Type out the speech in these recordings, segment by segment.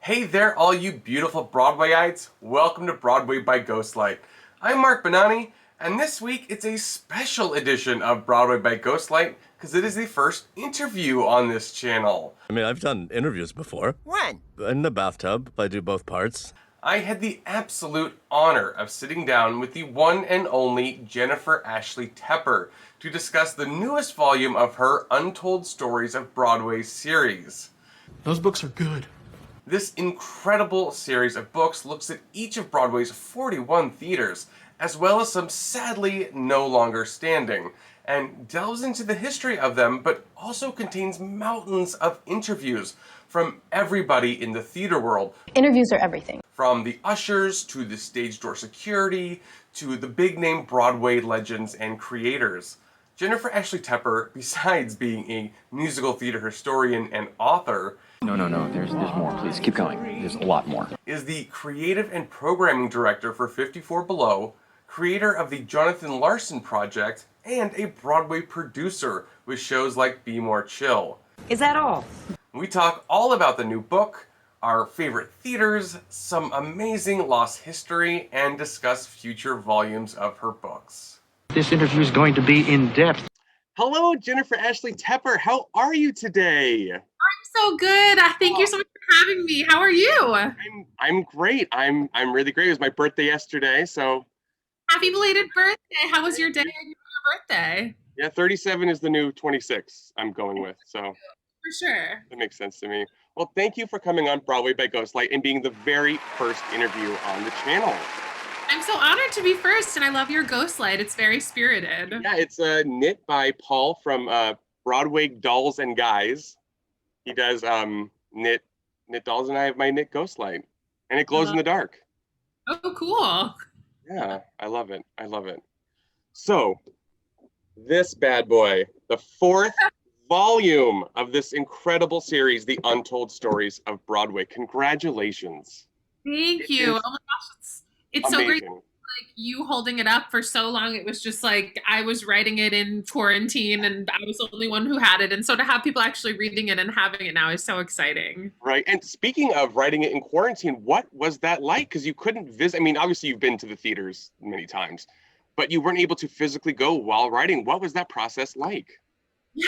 Hey there, all you beautiful Broadwayites. Welcome to Broadway by Ghostlight. I'm Mark Bonanni, and this week it's a special edition of Broadway by Ghostlight because it is the first interview on this channel. I've done interviews before. When? In the bathtub. I do both parts. I had the absolute honor of sitting down with the one and only Jennifer Ashley Tepper to discuss the newest volume of her Untold Stories of Broadway series. Those books are good. This incredible series of books looks at each of Broadway's 41 theaters, as well as some sadly no longer standing, and delves into the history of them, but also contains mountains of interviews from everybody in the theater world. Interviews are everything. From the ushers, to the stage door security, to the big name Broadway legends and creators. Jennifer Ashley Tepper, besides being a musical theater historian and author, No. There's more. Please keep going. There's a lot more. is the creative and programming director for 54 Below, creator of the Jonathan Larson Project, and a Broadway producer with shows like Be More Chill. Is that all? We talk all about the new book, our favorite theaters, some amazing lost history, and discuss future volumes of her books. This interview is going to be in depth. Hello, Jennifer Ashley Tepper. How are you today? So good. Thank you so much for having me. How are you? I'm great. I'm really great. It was my birthday yesterday, so Happy belated birthday. How was your day on your birthday? yeah, 37 is the new 26 I'm going with, so For sure. that makes sense to me. Well, thank you for coming on Broadway by Ghostlight and being the very first interview on the channel. I'm so honored to be first, and I love your ghost light. It's very spirited. Yeah, it's knit by Paul from Broadway Dolls and Guys. He does knit dolls, and I have my knit ghost light, and it glows in the dark. Oh, cool. Yeah, I love it. So, this bad boy, the fourth volume of this incredible series, The Untold Stories of Broadway. Congratulations. Thank you. is Oh my gosh, it's so great. Amazing. Like you holding it up for so long. It was just like I was writing it in quarantine, and I was the only one who had it. And so to have people actually reading it and having it now is so exciting. Right. And speaking of writing it in quarantine, what was that like? Because you couldn't visit. I mean, obviously you've been to the theaters many times, but you weren't able to physically go while writing. What was that process like? Yeah,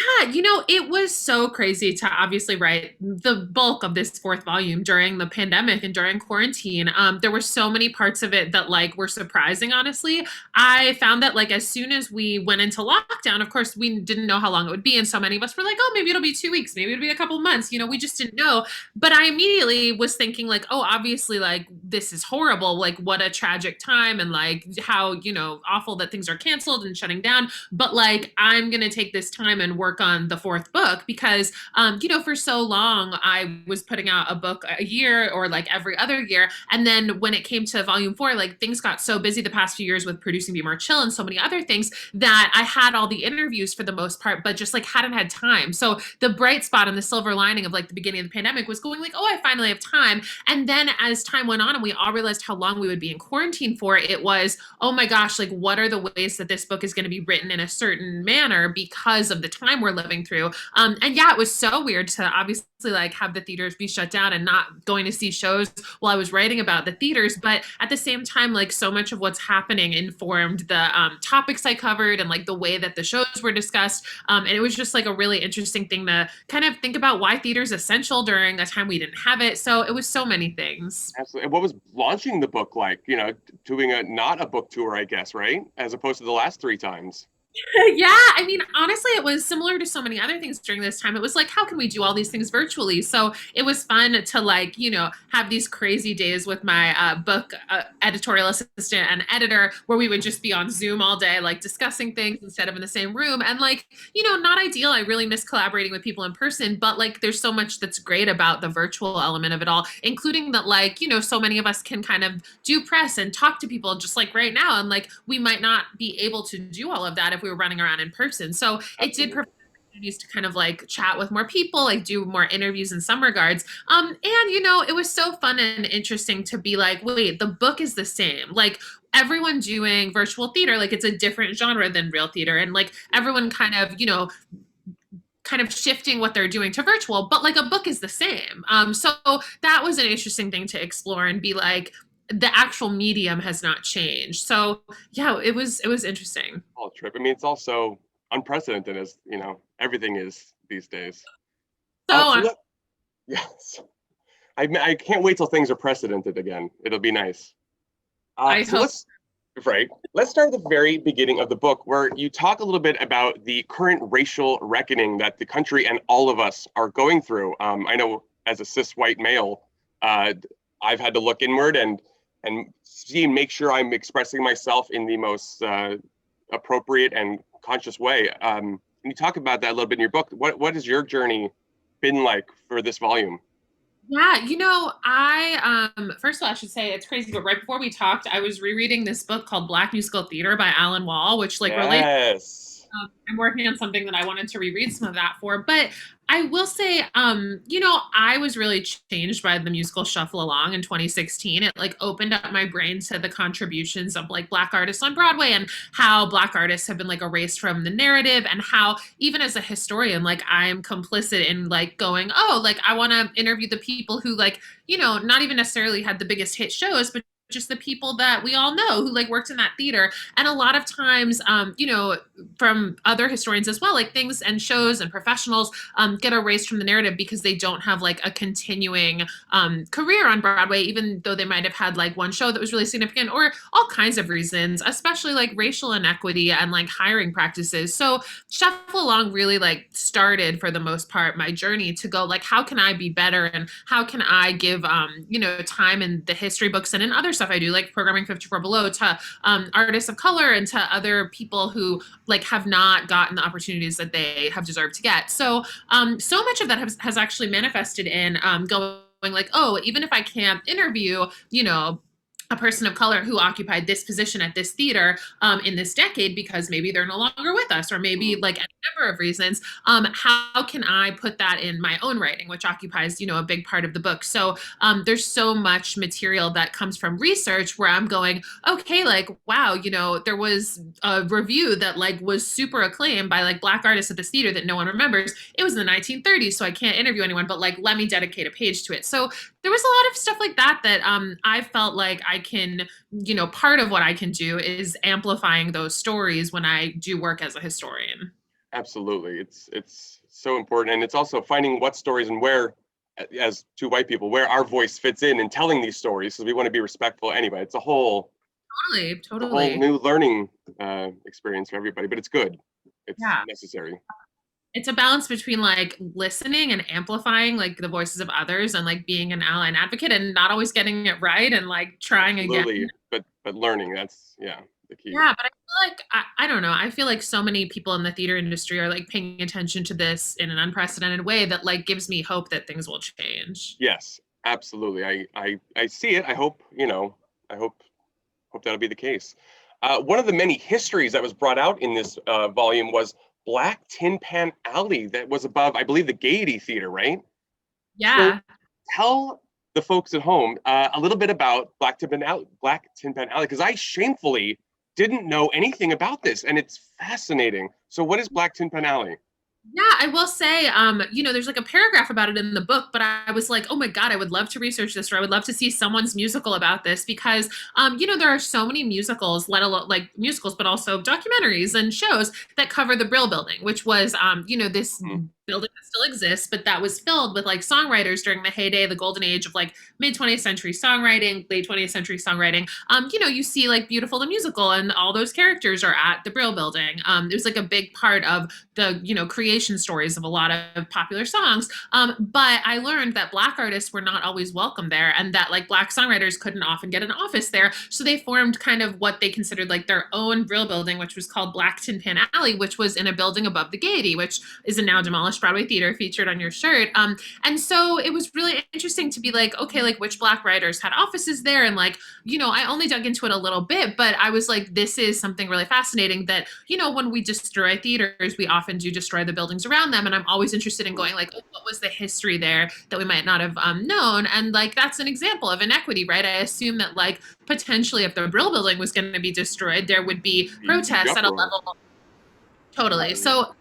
it was so crazy to obviously write the bulk of this fourth volume during the pandemic and during quarantine. There were so many parts of it that were surprising, honestly. I found that as soon as we went into lockdown, of course, we didn't know how long it would be. And so many of us were like, oh, maybe it'll be 2 weeks, maybe it'll be a couple of months. We just didn't know. But I immediately was thinking oh, obviously this is horrible. What a tragic time, and how, awful that things are canceled and shutting down. But I'm going to take this time and work on the fourth book because, for so long I was putting out a book a year or every other year. And then when it came to volume 4, things got so busy the past few years with producing Be More Chill and so many other things that I had all the interviews for the most part, but just hadn't had time. So the bright spot and the silver lining of the beginning of the pandemic was going oh, I finally have time. And then as time went on and we all realized how long we would be in quarantine for, it was, oh my gosh, what are the ways that this book is going to be written in a certain manner because of the time we're living through. And yeah, it was so weird to obviously have the theaters be shut down and not going to see shows while I was writing about the theaters. But at the same time, so much of what's happening informed the topics I covered and the way that the shows were discussed. And it was just a really interesting thing to kind of think about why theater is essential during a time we didn't have it. So it was so many things. Absolutely. And what was launching the book like? Doing not a book tour, I guess, right? As opposed to the last 3 times. Yeah, I mean, honestly, it was similar to so many other things during this time. It was how can we do all these things virtually? So it was fun to have these crazy days with my book editorial assistant and editor where we would just be on Zoom all day, discussing things instead of in the same room. And not ideal. I really miss collaborating with people in person, but there's so much that's great about the virtual element of it all, including that so many of us can kind of do press and talk to people just right now. And we might not be able to do all of that if we were running around in person. So it did provide opportunities to kind of chat with more people, do more interviews in some regards. And it was so fun and interesting to be wait, the book is the same. Everyone doing virtual theater, it's a different genre than real theater. And everyone kind of, kind of shifting what they're doing to virtual, but like a book is the same. So that was an interesting thing to explore and be like, the actual medium has not changed. So yeah, it was interesting. All trip. I mean, it's also unprecedented as everything is these days. So Yes, I can't wait till things are precedented again. It'll be nice. I So hope. let's start at the very beginning of the book, where you talk a little bit about the current racial reckoning that the country and all of us are going through. I know as a cis white male, I've had to look inward and see and make sure I'm expressing myself in the most appropriate and conscious way. And you talk about that a little bit in your book. What has your journey been like for this volume? Yeah, I first of all I should say it's crazy, but right before we talked, I was rereading this book called Black Musical Theater by Alan Wall, which like relates. Yes. I'm working on something that I wanted to reread some of that for, but I will say, I was really changed by the musical Shuffle Along in 2016. It like opened up my brain to the contributions of like Black artists on Broadway and how Black artists have been like erased from the narrative, and how even as a historian, like I'm complicit in like going, oh, like I want to interview the people who like, not even necessarily had the biggest hit shows, but just the people that we all know who like worked in that theater. And a lot of times, from other historians as well, like things and shows and professionals get erased from the narrative because they don't have like a continuing career on Broadway, even though they might have had like one show that was really significant, or all kinds of reasons, especially like racial inequity and like hiring practices. So Shuffle Along really like started for the most part my journey to go like, how can I be better, and how can I give time in the history books and in other stuff I do, like Programming 54 Below, to artists of color and to other people who like have not gotten the opportunities that they have deserved to get. So so much of that has actually manifested in going like, oh, even if I can't interview, a person of color who occupied this position at this theater in this decade because maybe they're no longer with us, or maybe like any number of reasons, how can I put that in my own writing, which occupies, a big part of the book. So there's so much material that comes from research where I'm going, okay, like, wow, there was a review that like was super acclaimed by like Black artists at this theater that no one remembers. It was in the 1930s, so I can't interview anyone, but like, let me dedicate a page to it. So there was a lot of stuff like that I felt like I can, part of what I can do is amplifying those stories when I do work as a historian. Absolutely. It's so important. And it's also finding what stories and where, as two white people, where our voice fits in telling these stories. So we want to be respectful anyway. It's a whole Totally. new learning experience for everybody, but it's good. It's Yeah. necessary. It's a balance between like listening and amplifying like the voices of others, and like being an ally and advocate, and not always getting it right, and like trying Absolutely. again. But learning, that's the key. Yeah, but I feel like I don't know. I feel like so many people in the theater industry are like paying attention to this in an unprecedented way that like gives me hope that things will change. Yes, absolutely. I see it. I hope, I hope that'll be the case. One of the many histories that was brought out in this volume was Black Tin Pan Alley, that was above, I believe, the Gaiety Theater, right? Yeah. So tell the folks at home a little bit about Black Tin Pan Alley, because I shamefully didn't know anything about this, and it's fascinating. So what is Black Tin Pan Alley? Yeah, I will say, there's like a paragraph about it in the book, but I was like, oh my God, I would love to research this, or I would love to see someone's musical about this because, there are so many musicals, let alone like musicals, but also documentaries and shows that cover the Brill Building, which was, this building that still exists, but that was filled with like songwriters during the heyday, the golden age of like mid 20th century songwriting, late 20th century songwriting. You see like Beautiful the musical, and all those characters are at the Brill Building. It was like a big part of the creation stories of a lot of popular songs. But I learned that Black artists were not always welcome there, and that like Black songwriters couldn't often get an office there. So they formed kind of what they considered like their own Brill Building, which was called Black Tin Pan Alley, which was in a building above the Gaiety, which is a now demolished Broadway Theater featured on your shirt. And so it was really interesting to be like, okay, like which Black writers had offices there. And like, I only dug into it a little bit, but I was like, this is something really fascinating that, when we destroy theaters, we often do destroy the buildings around them. And I'm always interested in going like, oh, what was the history there that we might not have known? And like, that's an example of inequity, right? I assume that like potentially if the Brill Building was going to be destroyed, there would be protests at a level. Totally. So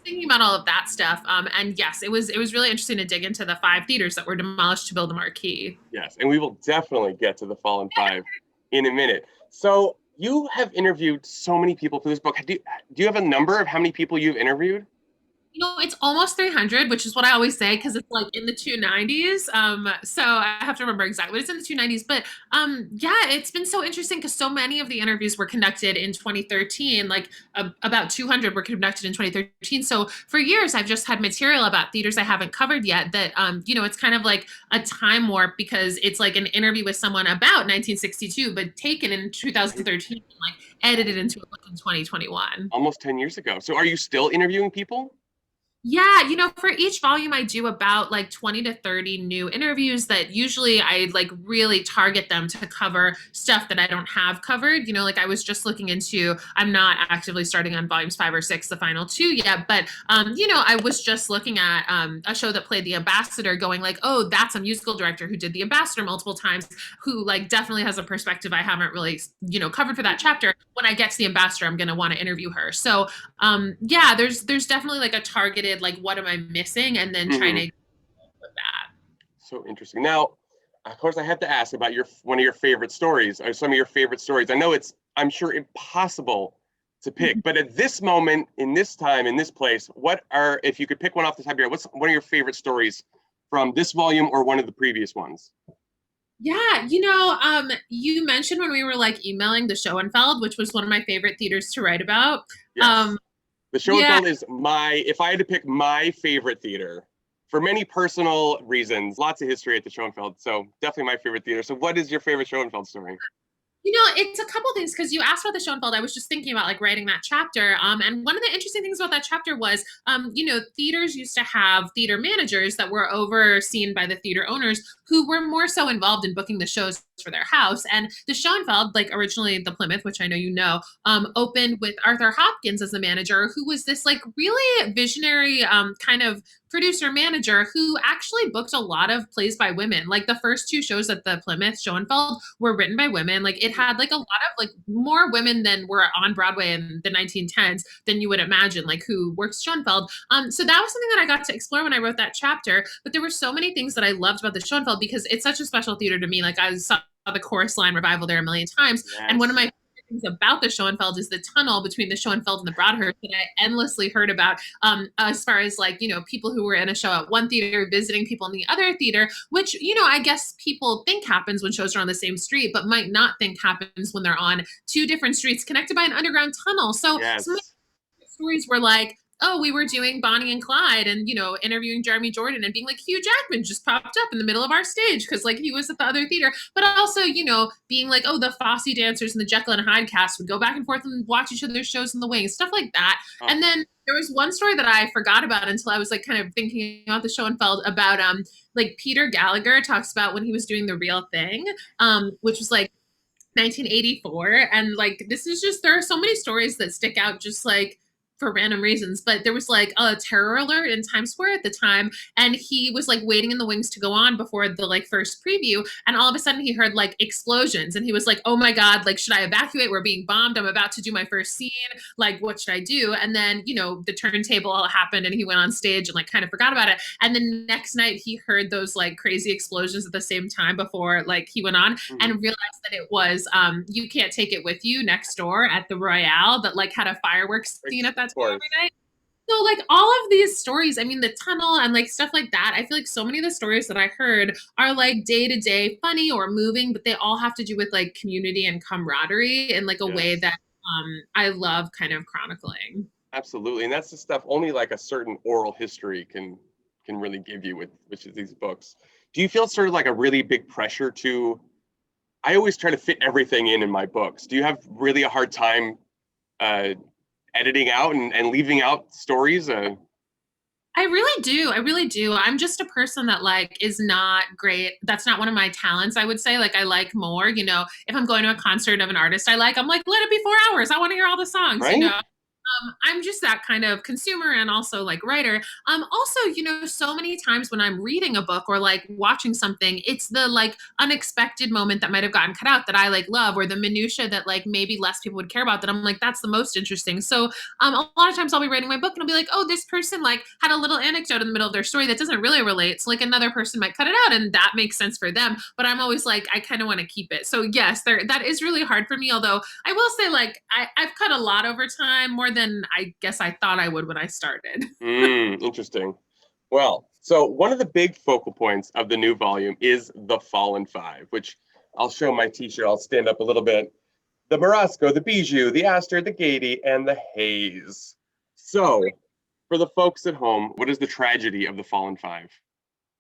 thinking about all of that stuff. And yes, it was really interesting to dig into the 5 theaters that were demolished to build the marquee. Yes, and we will definitely get to the Fallen Five in a minute. So you have interviewed so many people for this book. Do you have a number of how many people you've interviewed? It's almost 300, which is what I always say because it's like in the 290s. So I have to remember exactly, but it's in the 290s. But yeah, it's been so interesting because so many of the interviews were conducted in 2013. Like about 200 were conducted in 2013. So for years, I've just had material about theaters I haven't covered yet. That it's kind of like a time warp because it's like an interview with someone about 1962, but taken in 2013, and like edited into a book in 2021. Almost 10 years ago. So are you still interviewing people? Yeah, for each volume I do about like 20 to 30 new interviews that usually I like really target them to cover stuff that I don't have covered. Like I was just looking into, I'm not actively starting on volumes 5 or 6, the final 2 yet, but I was just looking at a show that played the ambassador going like, oh, that's a musical director who did the ambassador multiple times, who like definitely has a perspective I haven't really, covered for that chapter. When I get to the ambassador, I'm going to want to interview her. So yeah, there's definitely like a targeted like what am I missing, and then trying to with that. So interesting. Now, of course, I have to ask about one of your favorite stories, or some of your favorite stories. I know I'm sure, impossible to pick, but at this moment, in this time, in this place, if you could pick one off the top of your head, what's one of your favorite stories from this volume or one of the previous ones? Yeah, you mentioned when we were like emailing the Schroedenfeld, which was one of my favorite theaters to write about. Yes. The Schroedenfeld Yeah. is if I had to pick my favorite theater, for many personal reasons, lots of history at the Schroedenfeld, so definitely my favorite theater. So what is your favorite Schroedenfeld story? It's a couple things because you asked about the Schoenfeld. I was just thinking about like writing that chapter. And one of the interesting things about that chapter was, theaters used to have theater managers that were overseen by the theater owners who were more so involved in booking the shows for their house. And the Schoenfeld, like originally the Plymouth, which I know opened with Arthur Hopkins as the manager, who was this like really visionary kind of producer manager who actually booked a lot of plays by women. Like the first 2 shows at the Plymouth Schoenfeld were written by women. Like it had like a lot of like more women than were on Broadway in the 1910s than you would imagine, like who worked Schoenfeld. So that was something that I got to explore when I wrote that chapter. But there were so many things that I loved about the Schoenfeld because it's such a special theater to me. Like I saw the chorus line revival there a million times. Yes. And one of my things about the Schoenfeld is the tunnel between the Schoenfeld and the Broadhurst that I endlessly heard about, as far as like, people who were in a show at one theater visiting people in the other theater, which, I guess people think happens when shows are on the same street, but might not think happens when they're on 2 different streets connected by an underground tunnel. So Yes. some of the stories were like, oh, we were doing Bonnie and Clyde and, interviewing Jeremy Jordan and being like, Hugh Jackman just popped up in the middle of our stage because like he was at the other theater. But also, being like, oh, the Fosse dancers and the Jekyll and Hyde cast would go back and forth and watch each other's shows in the wings, stuff like that. Oh. And then there was one story that I forgot about until I was like kind of thinking about the Schoenfeld about like Peter Gallagher talks about when he was doing The Real Thing, which was like 1984. And like this is just, there are so many stories that stick out just like for random reasons, but there was like a terror alert in Times Square at the time, and he was like waiting in the wings to go on before the like first preview, and all of a sudden he heard like explosions, and he was like, oh my god, like should I evacuate? We're being bombed. I'm about to do my first scene. Like what should I do? And then the turntable all happened, and he went on stage and like kind of forgot about it. And the next night he heard those like crazy explosions at the same time before like he went on, and realized that it was You Can't Take It With You next door at the Royale that like had a fireworks scene at that every night. So like all of these stories, I mean the tunnel and like stuff like that, I feel like so many of the stories that I heard are like day to day funny or moving, but they all have to do with like community and camaraderie in like a way that I love kind of chronicling. Absolutely. And that's the stuff only like a certain oral history can really give you with which is these books. Do you feel sort of like a really big pressure I always try to fit everything in my books. Do you have really a hard time editing out and leaving out stories? I really do. I really do. I'm just a person that like is not great. That's not one of my talents, I would say. Like I like more, if I'm going to a concert of an artist I'm like, let it be 4 hours. I want to hear all the songs, Right? I'm just that kind of consumer and also like writer. Also, so many times when I'm reading a book or like watching something, it's the like unexpected moment that might have gotten cut out that I like love, or the minutia that like maybe less people would care about that I'm like, that's the most interesting. So a lot of times I'll be writing my book and I'll be like, oh, this person like had a little anecdote in the middle of their story that doesn't really relate. So like another person might cut it out and that makes sense for them. But I'm always like, I kind of want to keep it. So yes, that is really hard for me. Although I will say like I've cut a lot over time, more than I guess I thought I would when I started. Interesting. Well, so one of the big focal points of the new volume is the Fallen Five, which I'll show my t-shirt. I'll stand up a little bit. The Morosco, the Bijou, the Astor, the Gaiety, and the Haze. So, for the folks at home, what is the tragedy of the Fallen Five?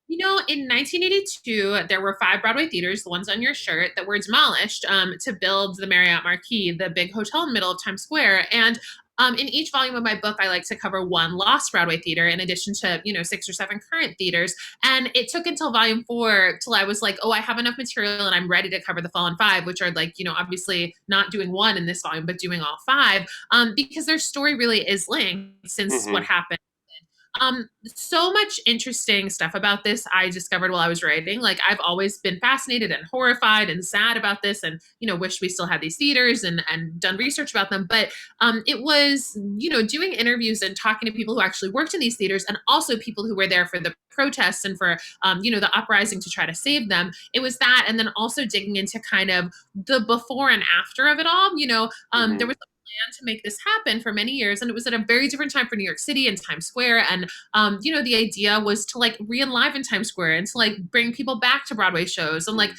In 1982, there were 5 Broadway theaters, the ones on your shirt, that were demolished to build the Marriott Marquis, the big hotel in the middle of Times Square. And in each volume of my book, I like to cover one lost Broadway theater in addition to, 6 or 7 current theaters. And it took until volume 4 till I was like, oh, I have enough material and I'm ready to cover the Fallen Five, which are like, obviously not doing one in this volume, but doing all 5, because their story really is linked since what happened. So much interesting stuff about this I discovered while I was writing. Like I've always been fascinated and horrified and sad about this, and wish we still had these theaters and done research about them. But it was doing interviews and talking to people who actually worked in these theaters, and also people who were there for the protests and for the uprising to try to save them. It was that, and then also digging into kind of the before and after of it all. There was to make this happen for many years, and it was at a very different time for New York City and Times Square. And the idea was to like re-enliven Times Square and to like bring people back to Broadway shows. And like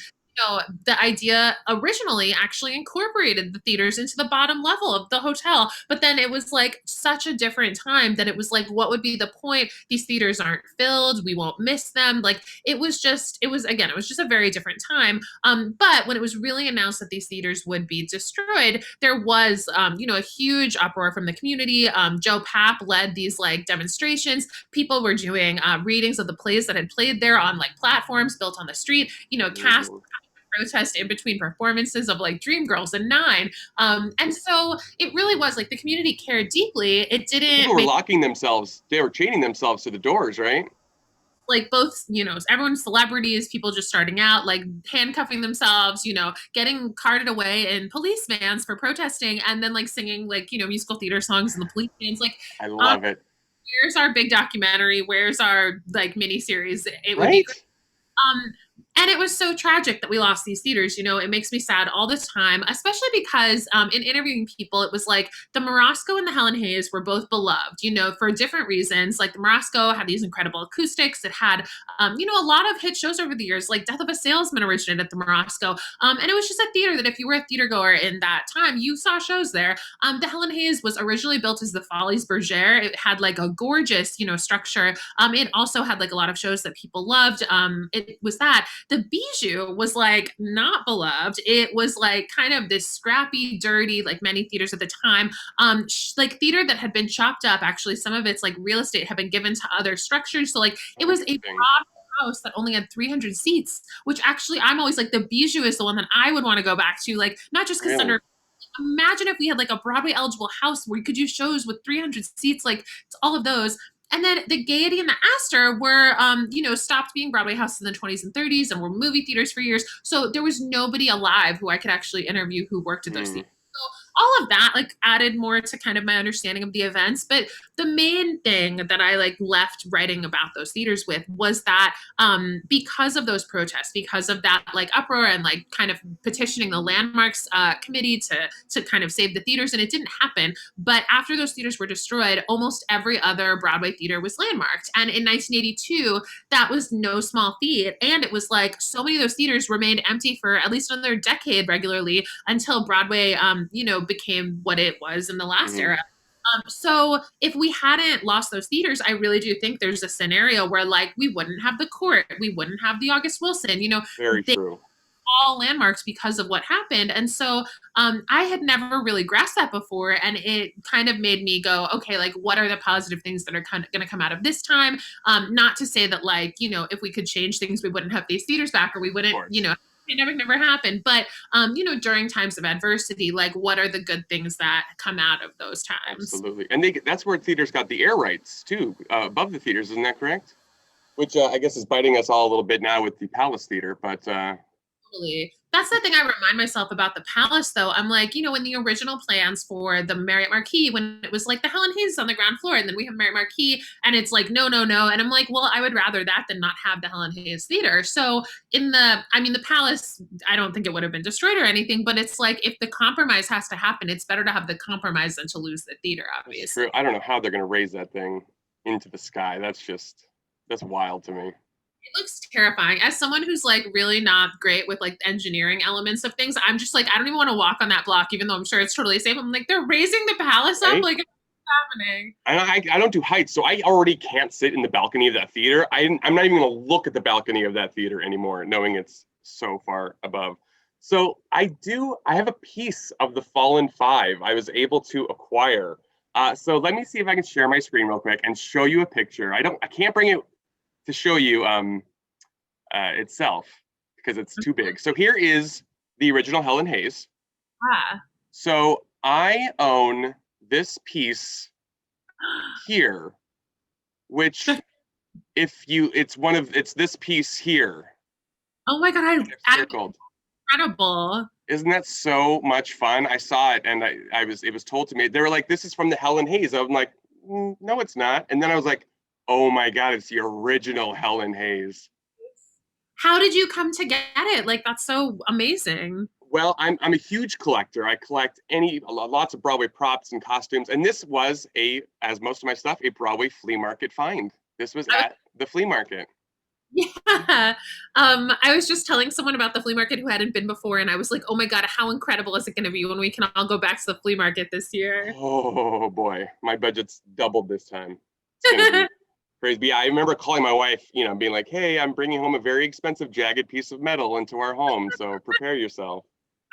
the idea originally actually incorporated the theaters into the bottom level of the hotel, but then it was like such a different time that it was like, what would be the point? These theaters aren't filled, we won't miss them. Like it was just a very different time. But when it was really announced that these theaters would be destroyed, there was a huge uproar from the community. Joe Papp led these like demonstrations. People were doing readings of the plays that had played there on like platforms built on the street. Cast protest in between performances of like Dreamgirls and Nine. And so it really was like the community cared deeply. It didn't. People were locking themselves. They were chaining themselves to the doors, right? Like both, everyone's celebrities, people just starting out, like handcuffing themselves, getting carted away in police vans for protesting, and then like singing like, musical theater songs in the police vans. Like, I love it. Where's our big documentary? Where's our like mini series? It would right? be great. And it was so tragic that we lost these theaters. It makes me sad all the time, especially because in interviewing people, it was like the Morosco and the Helen Hayes were both beloved, for different reasons. Like the Morosco had these incredible acoustics. It had, a lot of hit shows over the years, like Death of a Salesman originated at the Morosco. And it was just a theater that if you were a theater goer in that time, you saw shows there. The Helen Hayes was originally built as the Follies Bergère. It had like a gorgeous, structure. It also had like a lot of shows that people loved. It was that. The Bijou was like not beloved. It was like kind of this scrappy, dirty, like many theaters at the time, like theater that had been chopped up. Actually, some of its like real estate had been given to other structures. So like it was a house that only had 300 seats, which actually I'm always like the Bijou is the one that I would want to go back to. Like not just because under. Imagine if we had like a Broadway eligible house where you could do shows with 300 seats, like all of those. And then the Gaiety and the Astor were, stopped being Broadway houses in the 20s and 30s and were movie theaters for years. So there was nobody alive who I could actually interview who worked at those theaters. So all of that like added more to kind of my understanding of the events. But the main thing that I like left writing about those theaters with was that because of those protests, because of that like uproar and like kind of petitioning the landmarks committee to kind of save the theaters, and it didn't happen. But after those theaters were destroyed, almost every other Broadway theater was landmarked. And in 1982, that was no small feat. And it was like so many of those theaters remained empty for at least another decade regularly until Broadway, became what it was in the last era. So if we hadn't lost those theaters, I really do think there's a scenario where like we wouldn't have the Court, we wouldn't have the August Wilson, Very true. All landmarks because of what happened. And so I had never really grasped that before. And it kind of made me go, okay, like what are the positive things that are kind of going to come out of this time? Not to say that like, if we could change things, we wouldn't have these theaters back or we wouldn't, pandemic never happened. But during times of adversity, like what are the good things that come out of those times? Absolutely. And that's where theaters got the air rights too, above the theaters, isn't that correct? Which I guess is biting us all a little bit now with the Palace Theater, but Totally. That's the thing I remind myself about the Palace, though. I'm like, in the original plans for the Marriott Marquis, when it was like the Helen Hayes on the ground floor, and then we have Marriott Marquis, and it's like, no, no, no. And I'm like, well, I would rather that than not have the Helen Hayes Theater. So the Palace, I don't think it would have been destroyed or anything, but it's like, if the compromise has to happen, it's better to have the compromise than to lose the theater, that's obviously. true. I don't know how they're going to raise that thing into the sky. That's wild to me. It looks terrifying. As someone who's like really not great with like engineering elements of things, I'm just like, I don't even want to walk on that block, even though I'm sure it's totally safe. I'm like, they're raising the palace up. Right? Like, what's happening? I don't do heights, so I already can't sit in the balcony of that theater. I'm not even going to look at the balcony of that theater anymore, knowing it's so far above. So I have a piece of the Fallen Five I was able to acquire. So let me see if I can share my screen real quick and show you a picture. I can't bring it to show you itself because it's too big. So here is the original Helen Hayes. Ah. So I own this piece here, which it's this piece here. Oh my God, Circled. incredible. Isn't that so much fun? I saw it and it was told to me. They were like, this is from the Helen Hayes. I'm like, no, it's not. And then I was like, oh my God, it's the original Helen Hayes. How did you come to get it? Like, that's so amazing. Well, I'm a huge collector. I collect lots of Broadway props and costumes. And this was as most of my stuff, a Broadway flea market find. This was at the flea market. Yeah. I was just telling someone about the flea market who hadn't been before, and I was like, oh my God, how incredible is it going to be when we can all go back to the flea market this year? Oh boy, my budget's doubled this time. It's gonna be crazy. Yeah, I remember calling my wife, being like, hey, I'm bringing home a very expensive jagged piece of metal into our home, so prepare yourself.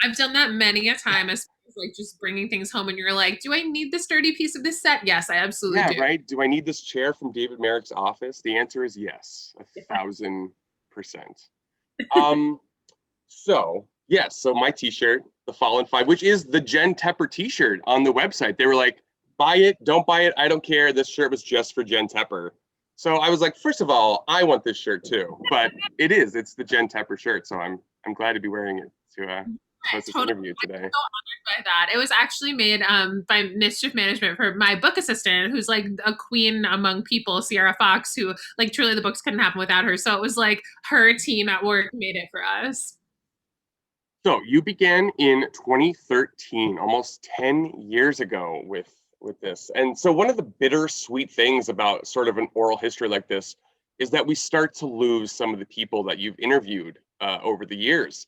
I've done that many a time, as like just bringing things home and you're like, do I need this sturdy piece of this set? Yes, I absolutely do. Right. Do I need this chair from David Merrick's office? The answer is yes, 1,000%. So yes, so my t-shirt, the Fallen Five, which is the Jen Tepper t-shirt on the website. They were like, buy it, don't buy it, I don't care. This shirt was just for Jen Tepper. So I was like, first of all, I want this shirt too, but it's the Jen Tepper shirt. So I'm glad to be wearing it to host this interview today. I'm so honored by that. It was actually made by Mischief Management for my book assistant, who's like a queen among people, Sierra Fox, who like truly the books couldn't happen without her. So it was like her team at work made it for us. So you began in 2013, almost 10 years ago with this. And so one of the bittersweet things about sort of an oral history like this is that we start to lose some of the people that you've interviewed over the years.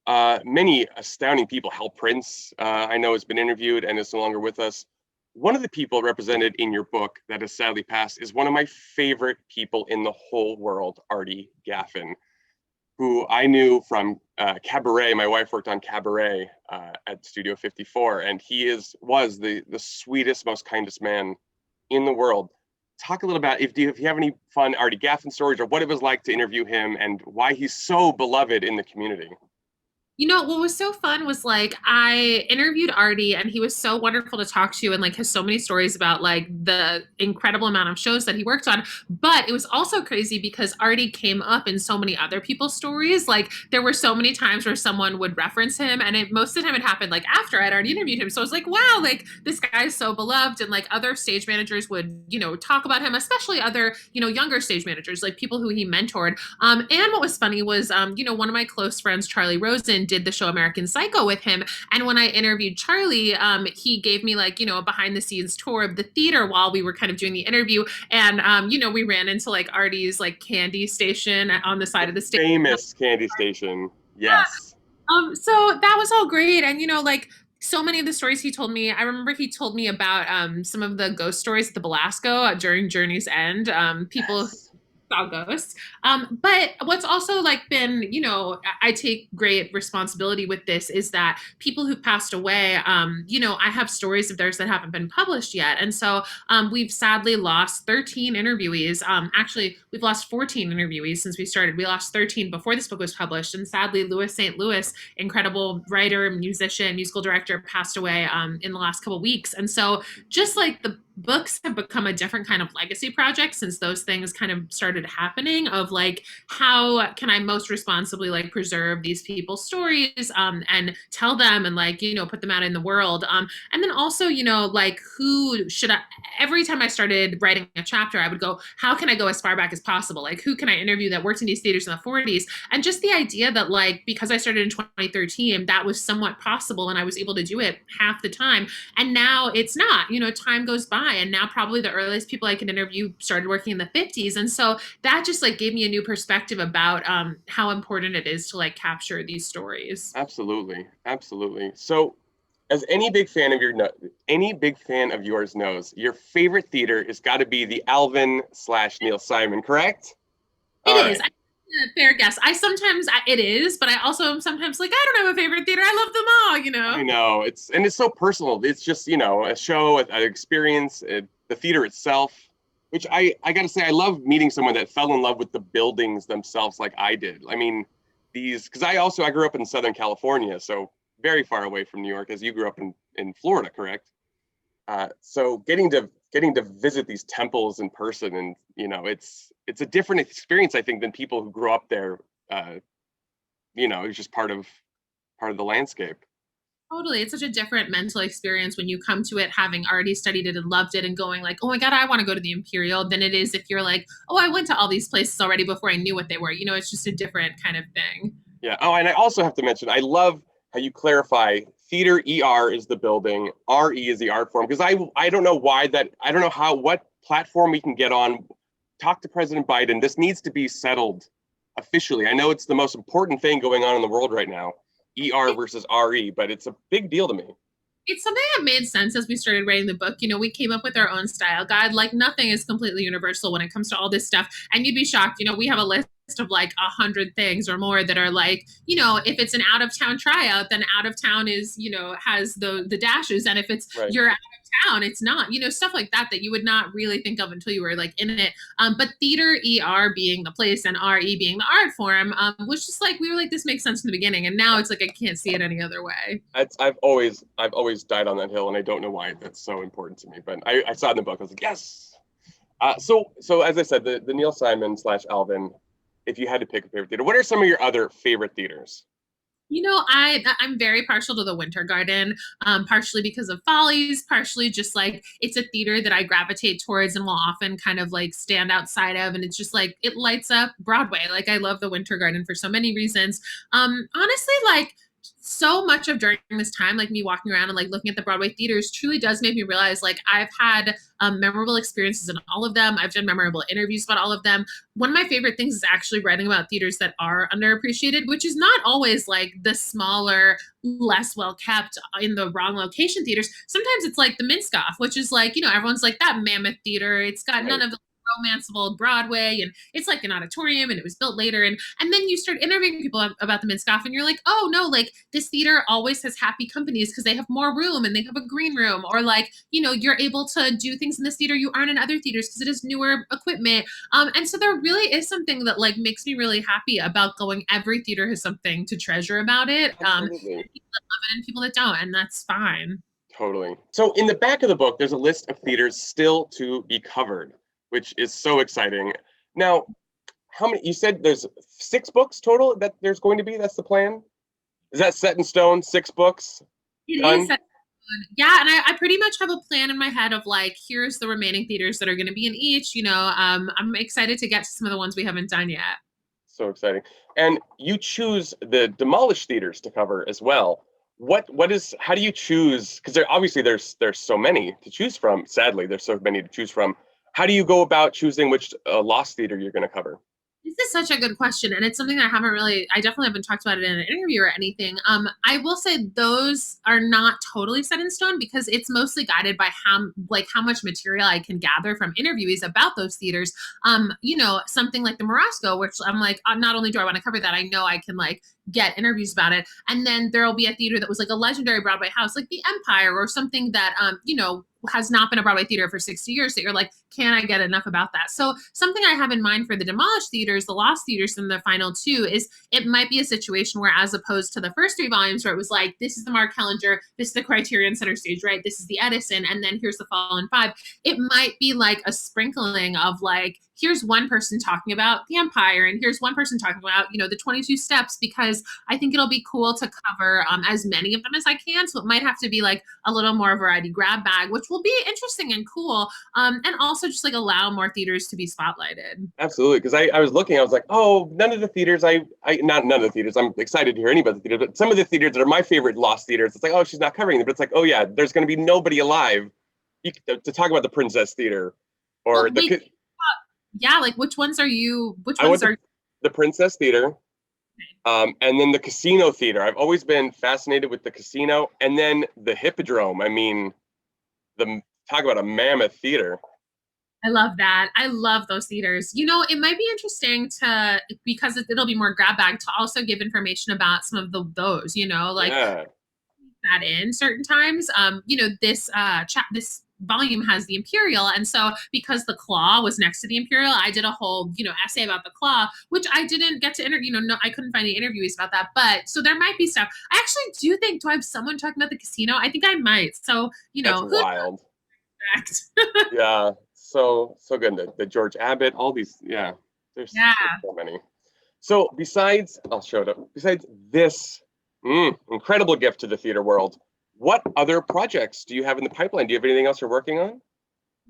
Many astounding people. Hal Prince, I know, has been interviewed and is no longer with us. One of the people represented in your book that has sadly passed is one of my favorite people in the whole world, Artie Gaffin, who I knew from Cabaret. My wife worked on Cabaret at Studio 54, and he was the sweetest, most kindest man in the world. Talk a little about if you have any fun Artie Gaffin stories or what it was like to interview him and why he's so beloved in the community. What was so fun was like I interviewed Artie and he was so wonderful to talk to and like has so many stories about like the incredible amount of shows that he worked on. But it was also crazy because Artie came up in so many other people's stories. Like there were so many times where someone would reference him and most of the time it happened like after I'd already interviewed him. So I was like, wow, like this guy's so beloved. And like other stage managers would, talk about him, especially other, younger stage managers, like people who he mentored. And what was funny was, one of my close friends, Charlie Rosen, did the show American Psycho with him. And when I interviewed Charlie, he gave me like, a behind the scenes tour of the theater while we were kind of doing the interview. And, we ran into like Artie's like candy station on the side of the stage. Famous candy station. Yes. Yeah. So that was all great. And, like so many of the stories he told me, I remember he told me about some of the ghost stories at the Belasco during Journey's End. People Yes. all ghosts. But what's also like been, I take great responsibility with this is that people who passed away, I have stories of theirs that haven't been published yet. And so we've sadly lost 13 interviewees. Actually, we've lost 14 interviewees since we started. We lost 13 before this book was published. And sadly, Louis St. Louis, incredible writer, musician, musical director, passed away in the last couple weeks. And so just like the books have become a different kind of legacy project since those things kind of started happening of like how can I most responsibly like preserve these people's stories and tell them and like put them out in the world and then also like who should I every time I started writing a chapter I would go how can I go as far back as possible, like who can I interview that worked in these theaters in the 40s, and just the idea that like because I started in 2013 that was somewhat possible and I was able to do it half the time, and now it's not. Time goes by and now probably the earliest people I can interview started working in the 50s. And so that just like gave me a new perspective about how important it is to like capture these stories. Absolutely. Absolutely. So as any big fan of yours knows, your favorite theater has got to be the Alvin/Neil Simon, correct? It is. Fair guess. It is, but I also am sometimes like, I don't have a favorite theater. I love them all, I know it's so personal. It's just, a show, an experience, the theater itself, which I got to say, I love meeting someone that fell in love with the buildings themselves. Like I did. I mean, because I grew up in Southern California, so very far away from New York, as you grew up in Florida, correct? So getting to visit these temples in person, and it's a different experience, I think, than people who grew up there. It's just part of the landscape. Totally. It's such a different mental experience when you come to it having already studied it and loved it and going like, oh my God, I want to go to the Imperial, than it is if you're like, oh, I went to all these places already before I knew what they were. It's just a different kind of thing. Yeah. Oh, and I also have to mention, I love how you clarify theater ER is the building, RE is the art form, because I don't know what platform we can get on, talk to President Biden. This needs to be settled officially. I know it's the most important thing going on in the world right now, ER versus RE, but it's a big deal to me. It's something that made sense as we started writing the book. We came up with our own style guide. Like nothing is completely universal when it comes to all this stuff. And you'd be shocked. We have a list of like 100 things or more that are like, if it's an out of town tryout, then out of town is, has the dashes. And if it's right. You're out of town, it's not, stuff like that you would not really think of until you were like in it. But theater ER being the place and RE being the art form was just like, we were like, this makes sense in the beginning. And now it's like, I can't see it any other way. I've always died on that hill, and I don't know why that's so important to me, but I saw it in the book. I was like, yes. So as I said, the Neil Simon/Alvin, if you had to pick a favorite theater, what are some of your other favorite theaters? I'm very partial to the Winter Garden, partially because of Follies, partially just like it's a theater that I gravitate towards and will often kind of like stand outside of. And it's just like, it lights up Broadway. Like I love the Winter Garden for so many reasons. Honestly, like so much of during this time, like me walking around and like looking at the Broadway theaters truly does make me realize like I've had memorable experiences in all of them. I've done memorable interviews about all of them. One of my favorite things is actually writing about theaters that are underappreciated, which is not always like the smaller, less well kept in the wrong location theaters. Sometimes it's like the Minskoff, which is like, everyone's like that mammoth theater. It's got none of the romance of old Broadway, and it's like an auditorium, and it was built later, and then you start interviewing people about the Minskoff, and you're like, oh no, like this theater always has happy companies because they have more room and they have a green room, or like you're able to do things in this theater you aren't in other theaters because it has newer equipment, and so there really is something that like makes me really happy about going. Every theater has something to treasure about it. People that love it and people that don't, and that's fine. Totally. So in the back of the book, there's a list of theaters still to be covered, which is so exciting. Now, how many, you said there's 6 books total that there's going to be, that's the plan? Is that set in stone, 6 books? It is set in stone. Yeah, and I pretty much have a plan in my head of like, here's the remaining theaters that are going to be in each, I'm excited to get to some of the ones we haven't done yet. So exciting. And you choose the demolished theaters to cover as well. How do you choose? Because there's so many to choose from. Sadly, there's so many to choose from. How do you go about choosing which lost theater you're going to cover? This is such a good question, and it's something that I definitely haven't talked about it in an interview or anything. I will say those are not totally set in stone because it's mostly guided by how much material I can gather from interviewees about those theaters. Something like the Morosco, which I'm like, not only do I want to cover that, I know I can like get interviews about it. And then there'll be a theater that was like a legendary Broadway house, like the Empire, or something that has not been a Broadway theater for 60 years that you're like, can I get enough about that? So something I have in mind for the demolished theaters, the lost theaters, and the final two is it might be a situation where, as opposed to the first three volumes where it was like, this is the Mark Hellinger, this is the Criterion Center stage, right? This is the Edison, and then here's the Fallen Five. It might be like a sprinkling of like, here's one person talking about the Empire, and here's one person talking about, the 22 steps, because I think it'll be cool to cover as many of them as I can. So it might have to be like a little more variety grab bag, which will be interesting and cool. And also just like allow more theaters to be spotlighted. Absolutely, because I was looking, I was like, oh, none of the theaters, not none of the theaters, I'm excited to hear any about the theaters, but some of the theaters that are my favorite lost theaters, it's like, oh, she's not covering them, but it's like, oh yeah, there's going to be nobody alive to talk about the Princess Theater or like which ones are the Princess Theater, and then the Casino Theater. I've always been fascinated with the Casino, and then the Hippodrome. I mean, talk about a mammoth theater. I love that. I love those theaters. It might be interesting because it'll be more grab bag, to also give information about some of those, that in certain times. This volume has the Imperial, and so because the Claw was next to the Imperial, I did a whole essay about the Claw, which I didn't get to I couldn't find any interviews about that, but so there might be stuff. I actually do think, do I have someone talking about the Casino? I think I might. So that's wild. Yeah, so good. The George Abbott, all these, there's so many. So besides this incredible gift to the theater world, what other projects do you have in the pipeline? Do you have anything else you're working on?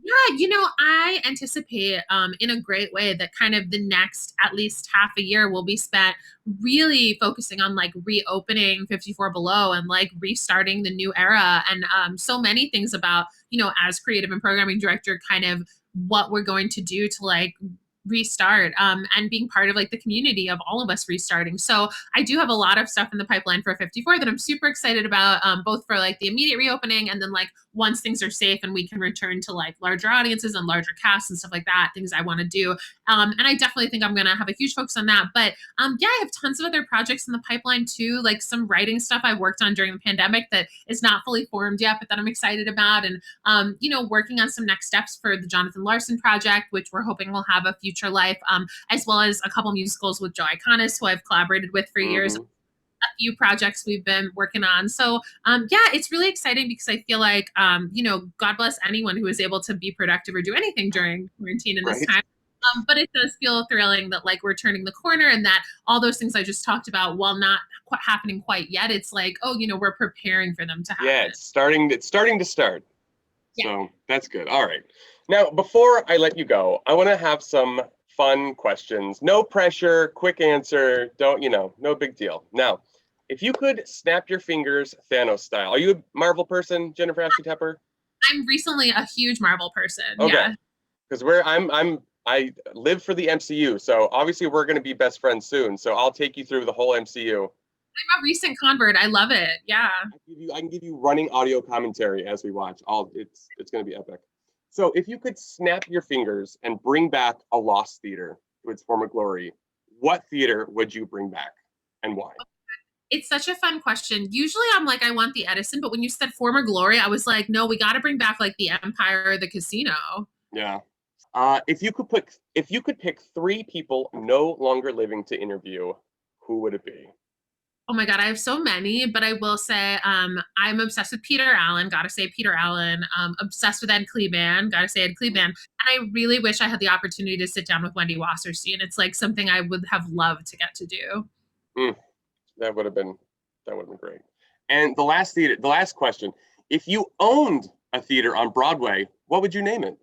Yeah, I anticipate in a great way that kind of the next at least half a year will be spent really focusing on like reopening 54 Below and like restarting the new era, and so many things about, as creative and programming director, kind of what we're going to do to like restart and being part of like the community of all of us restarting. So I do have a lot of stuff in the pipeline for 54 that I'm super excited about, both for like the immediate reopening, and then like once things are safe and we can return to like larger audiences and larger casts and stuff like that, things I want to do. And I definitely think I'm going to have a huge focus on that. But I have tons of other projects in the pipeline too, like some writing stuff I worked on during the pandemic that is not fully formed yet, but that I'm excited about. And, working on some next steps for the Jonathan Larson project, which we're hoping will have a future life, as well as a couple musicals with Joe Iconis, who I've collaborated with for years. A few projects we've been working on. So it's really exciting because I feel like, God bless anyone who is able to be productive or do anything during quarantine in this time. But it does feel thrilling that like we're turning the corner, and that all those things I just talked about, while not happening quite yet, it's like, we're preparing for them to happen. Yeah, it's starting to start. Yeah. So that's good. All right. Now, before I let you go, I want to have some fun questions. No pressure, quick answer. No big deal. Now, if you could snap your fingers Thanos style, are you a Marvel person, Jennifer Ashley Tepper? I'm recently a huge Marvel person. Okay. Yeah. Because I live for the MCU, so obviously we're going to be best friends soon. So I'll take you through the whole MCU. I'm a recent convert. I love it. Yeah. I can give you running audio commentary as we watch. It's going to be epic. So if you could snap your fingers and bring back a lost theater to its former glory, what theater would you bring back and why? It's such a fun question. Usually I'm like, I want the Edison, but when you said former glory, I was like, no, we got to bring back like the Empire or the Casino. Yeah. If you could pick 3 people no longer living to interview, who would it be? Oh my God, I have so many, but I will say I'm obsessed with Peter Allen. Gotta say Peter Allen. Obsessed with Ed Kleban. Gotta say Ed Kleban. And I really wish I had the opportunity to sit down with Wendy Wasserstein. It's like something I would have loved to get to do. That would have been great. And the last question: if you owned a theater on Broadway, what would you name it?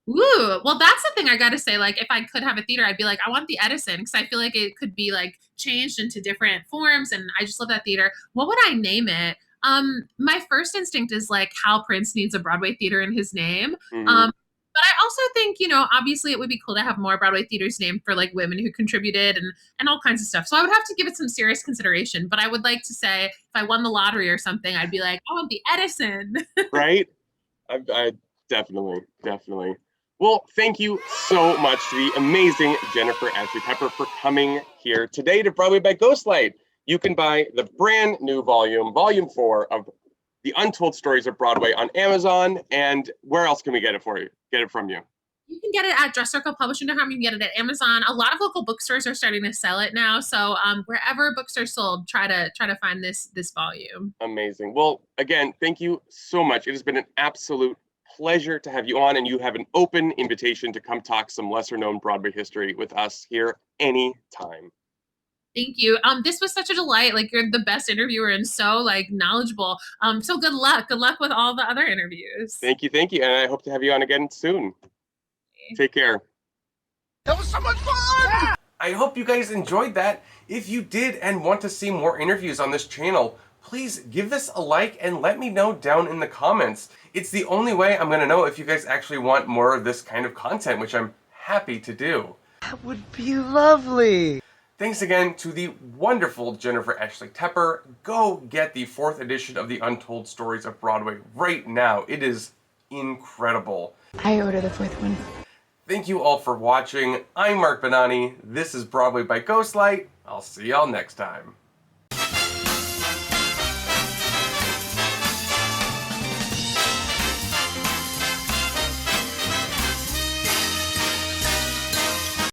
Ooh, well, that's the thing I gotta say. Like, if I could have a theater, I'd be like, I want the Edison, because I feel like it could be like changed into different forms, and I just love that theater. What would I name it? My first instinct is like Hal Prince needs a Broadway theater in his name. But I also think, obviously it would be cool to have more Broadway theaters named for like women who contributed and all kinds of stuff. So I would have to give it some serious consideration. But I would like to say if I won the lottery or something, I'd be like, I want the Edison. Right? I definitely. Well, thank you so much to the amazing Jennifer Ashley Tepper for coming here today to Broadway by Ghostlight. You can buy the brand new volume 4 of The Untold Stories of Broadway on Amazon. And where else can we get it from you? You can get it at dresscirclepublish.com. You can get it at Amazon. A lot of local bookstores are starting to sell it now. So wherever books are sold, try to find this volume. Amazing. Well, again, thank you so much. It has been an absolute pleasure to have you on, and you have an open invitation to come talk some lesser known Broadway history with us here anytime. Thank you. This was such a delight. Like, you're the best interviewer and so like knowledgeable. So good luck. Good luck with all the other interviews. Thank you. And I hope to have you on again soon. Take care. That was so much fun! I hope you guys enjoyed that. If you did and want to see more interviews on this channel, please give this a like and let me know down in the comments. It's the only way I'm gonna know if you guys actually want more of this kind of content, which I'm happy to do. That would be lovely. Thanks again to the wonderful Jennifer Ashley Tepper. Go get the 4th edition of the Untold Stories of Broadway right now. It is incredible. I order the 4th one. Thank you all for watching. I'm Mark Bonanni. This is Broadway by Ghostlight. I'll see y'all next time.